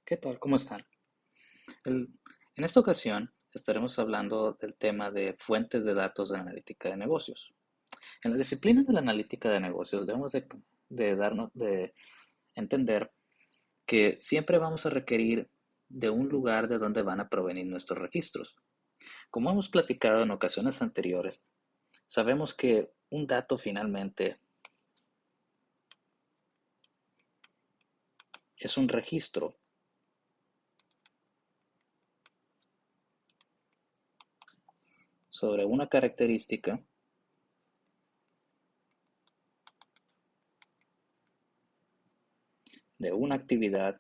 ¿Qué tal? ¿Cómo están? El- en esta ocasión estaremos hablando del tema de fuentes de datos de analítica de negocios. En la disciplina de la analítica de negocios debemos de entender que siempre vamos a requerir de un lugar de donde van a provenir nuestros registros. Como hemos platicado en ocasiones anteriores, sabemos que un dato finalmente es un registro sobre una característica de una actividad,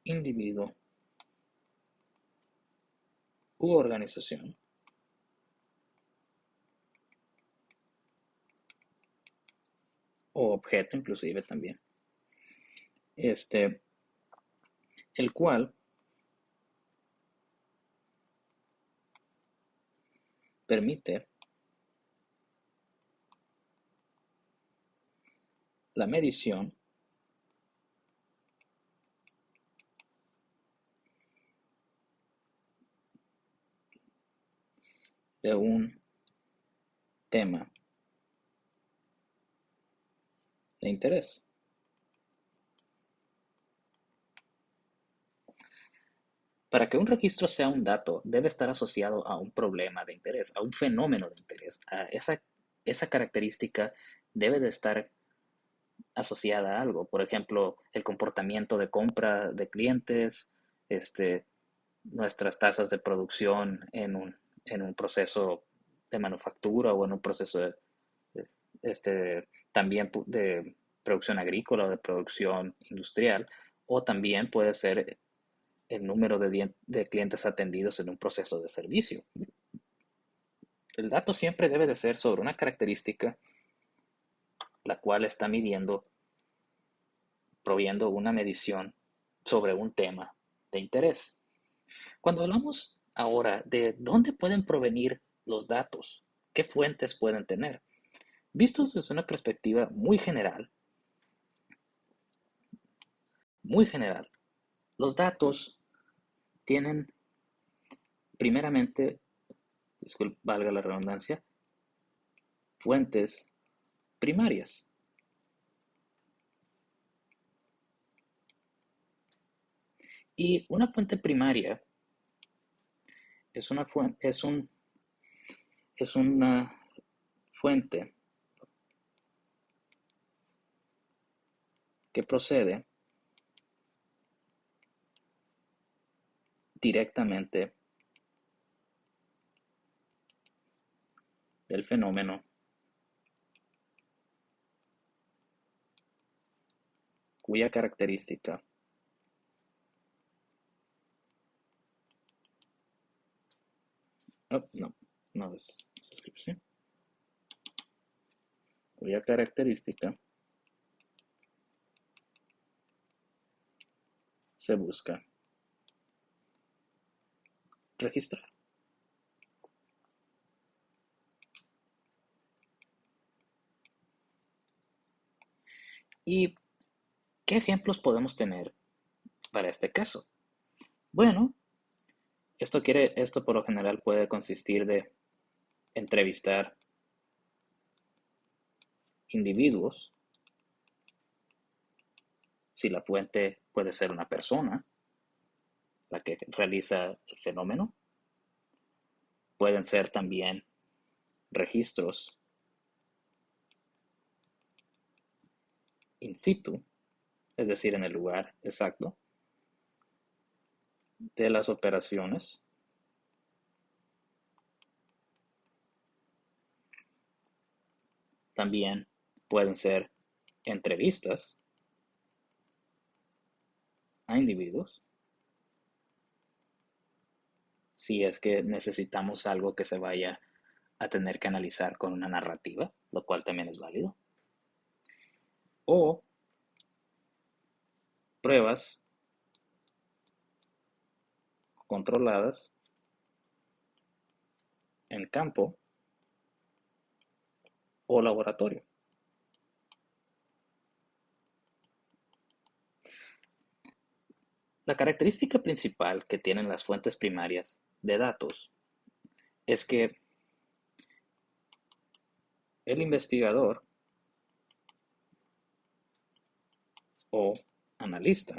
individuo u organización, o objeto inclusive también, este, el cual permite la medición de un tema de interés. Para que un registro sea un dato, debe estar asociado a un problema de interés, a un fenómeno de interés. Esa característica debe de estar asociada a algo. Por ejemplo, el comportamiento de compra de clientes, este, nuestras tasas de producción en un proceso de manufactura o en un proceso también de producción agrícola o de producción industrial, o también puede ser el número de clientes atendidos en un proceso de servicio. El dato siempre debe de ser sobre una característica la cual está midiendo, proviendo una medición sobre un tema de interés. Cuando hablamos ahora de dónde pueden provenir los datos, qué fuentes pueden tener, vistos desde una perspectiva muy general, los datos tienen primeramente, disculpe, valga la redundancia, fuentes primarias. Y una fuente primaria es una fuente que procede directamente del fenómeno cuya característica, oh, no, no es descripción, cuya característica se busca registrar. ¿Y qué ejemplos podemos tener para este caso? Bueno, esto por lo general puede consistir de entrevistar individuos, si la fuente puede ser una persona, la que realiza el fenómeno, pueden ser también registros in situ, es decir, en el lugar exacto de las operaciones. También pueden ser entrevistas a individuos, si es que necesitamos algo que se vaya a tener que analizar con una narrativa, lo cual también es válido. O pruebas controladas en campo o laboratorio. La característica principal que tienen las fuentes primarias de datos es que el investigador o analista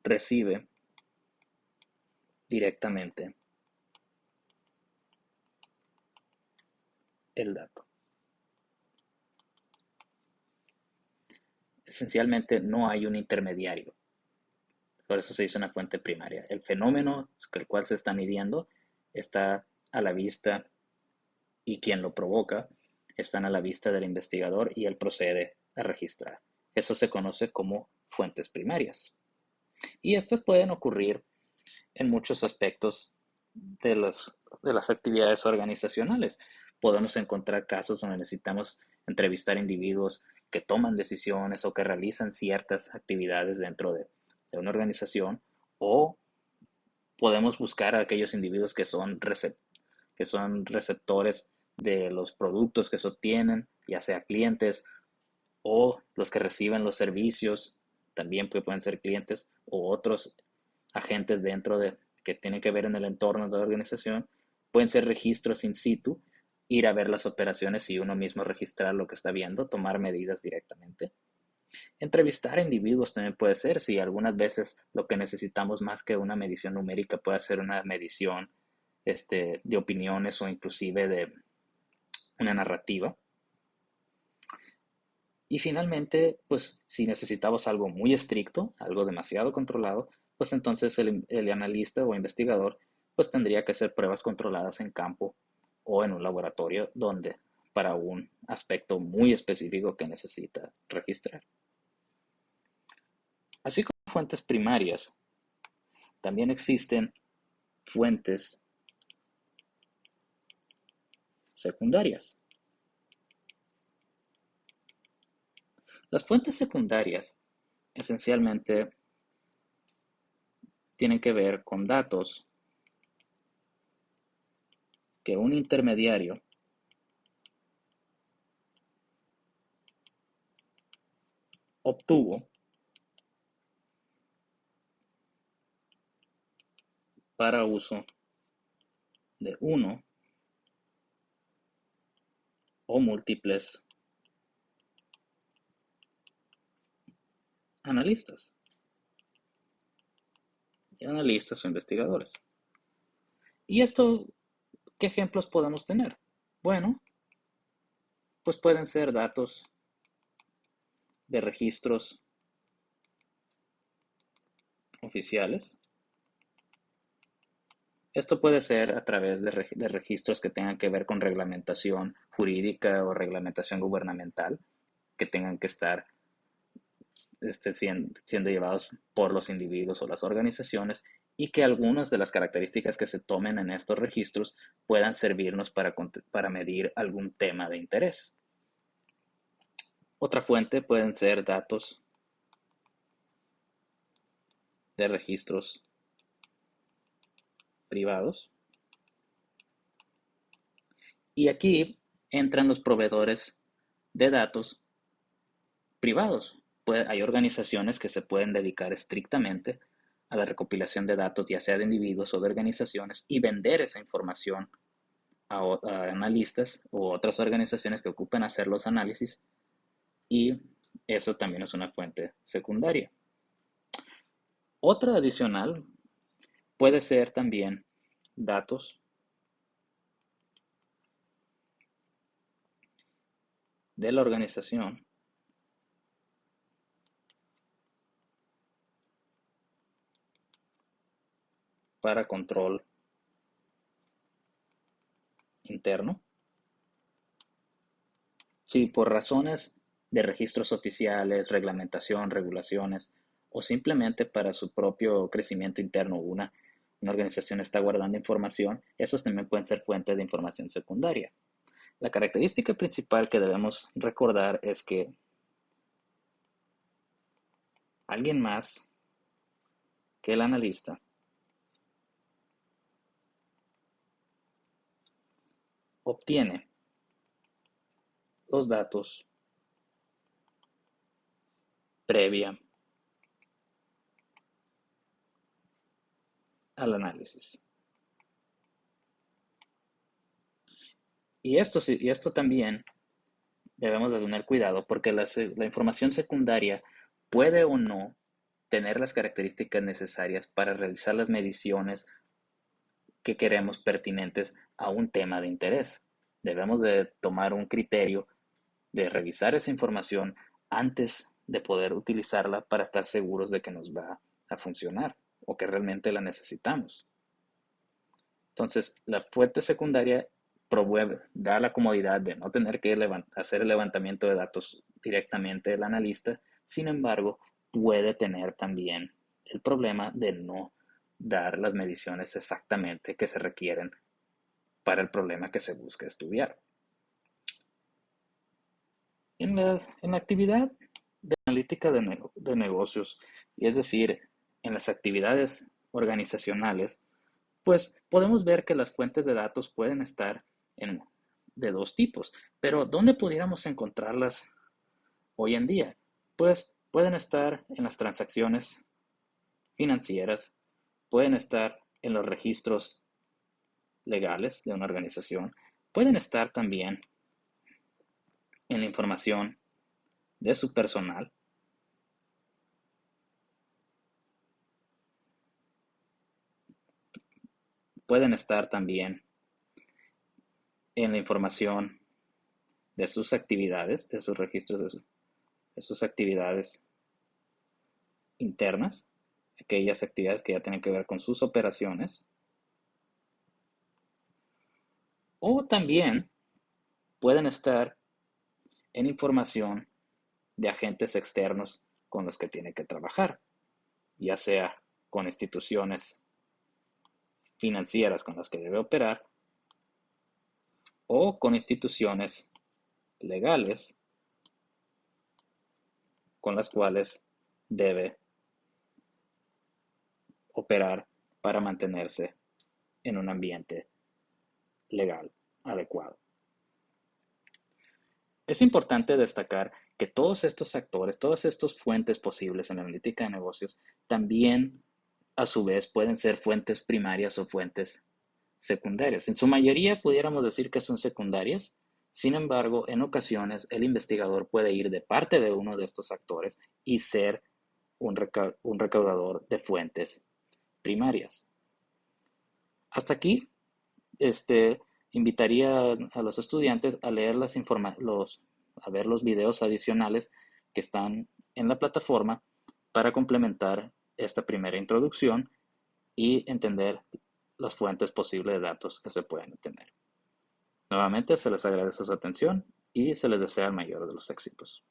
recibe directamente el dato. Esencialmente no hay un intermediario, por eso se dice una fuente primaria. El fenómeno el cual se está midiendo está a la vista y quien lo provoca están a la vista del investigador y él procede a registrar. Eso se conoce como fuentes primarias. Y estas pueden ocurrir en muchos aspectos de las actividades organizacionales. Podemos encontrar casos donde necesitamos entrevistar individuos que toman decisiones o que realizan ciertas actividades dentro de una organización, o podemos buscar a aquellos individuos que son receptores de los productos que se obtienen, ya sea clientes o los que reciben los servicios, también pueden ser clientes o otros agentes dentro de que tienen que ver en el entorno de la organización. Pueden ser registros in situ, ir a ver las operaciones y uno mismo registrar lo que está viendo, tomar medidas directamente. Entrevistar a individuos también puede ser, si algunas veces lo que necesitamos más que una medición numérica puede ser una medición de opiniones o inclusive de una narrativa. Y finalmente, pues si necesitamos algo muy estricto, algo demasiado controlado, pues entonces el analista o investigador pues tendría que hacer pruebas controladas en campo o en un laboratorio donde para un aspecto muy específico que necesita registrar. Así como fuentes primarias, también existen fuentes secundarias. Las fuentes secundarias esencialmente tienen que ver con datos que un intermediario obtuvo para uso de uno o múltiples analistas o investigadores. ¿Y esto qué ejemplos podemos tener? Bueno, pues pueden ser datos de registros oficiales. Esto puede ser a través de registros que tengan que ver con reglamentación jurídica o reglamentación gubernamental, que tengan que estar siendo llevados por los individuos o las organizaciones, y que algunas de las características que se tomen en estos registros puedan servirnos para medir algún tema de interés. Otra fuente pueden ser datos de registros privados. Y aquí entran los proveedores de datos privados. Hay organizaciones que se pueden dedicar estrictamente a la recopilación de datos, ya sea de individuos o de organizaciones, y vender esa información a analistas u otras organizaciones que ocupen hacer los análisis, y eso también es una fuente secundaria. Otra adicional puede ser también datos de la organización para control interno. Si por razones de registros oficiales, reglamentación, regulaciones, o simplemente para su propio crecimiento interno, una organización está guardando información, esos también pueden ser fuentes de información secundaria. La característica principal que debemos recordar es que alguien más que el analista obtiene los datos previa al análisis. Y esto también debemos de tener cuidado porque la información secundaria puede o no tener las características necesarias para realizar las mediciones que queremos pertinentes a un tema de interés. Debemos de tomar un criterio de revisar esa información antes de poder utilizarla para estar seguros de que nos va a funcionar o que realmente la necesitamos. Entonces, la fuente secundaria da la comodidad de no tener que hacer el levantamiento de datos directamente del analista. Sin embargo, puede tener también el problema de no dar las mediciones exactamente que se requieren para el problema que se busca estudiar. En la actividad de analítica de negocios, y es decir, en las actividades organizacionales, pues podemos ver que las fuentes de datos pueden estar de dos tipos, pero ¿dónde pudiéramos encontrarlas hoy en día? Pues pueden estar en las transacciones financieras, pueden estar en los registros legales de una organización, pueden estar también en la información de su personal, pueden estar también en la información de sus actividades, de sus registros de sus actividades internas, aquellas actividades que ya tienen que ver con sus operaciones, o también pueden estar en información de agentes externos con los que tiene que trabajar, ya sea con instituciones financieras con las que debe operar o con instituciones legales con las cuales debe operar para mantenerse en un ambiente legal adecuado. Es importante destacar que todos estos actores, todas estas fuentes posibles en la analítica de negocios, también a su vez pueden ser fuentes primarias o fuentes secundarias. En su mayoría pudiéramos decir que son secundarias, sin embargo, en ocasiones el investigador puede ir de parte de uno de estos actores y ser un recaudador de fuentes primarias. Hasta aquí, invitaría a los estudiantes a leer a ver los videos adicionales que están en la plataforma para complementar esta primera introducción y entender las fuentes posibles de datos que se pueden tener. Nuevamente se les agradece su atención y se les desea el mayor de los éxitos.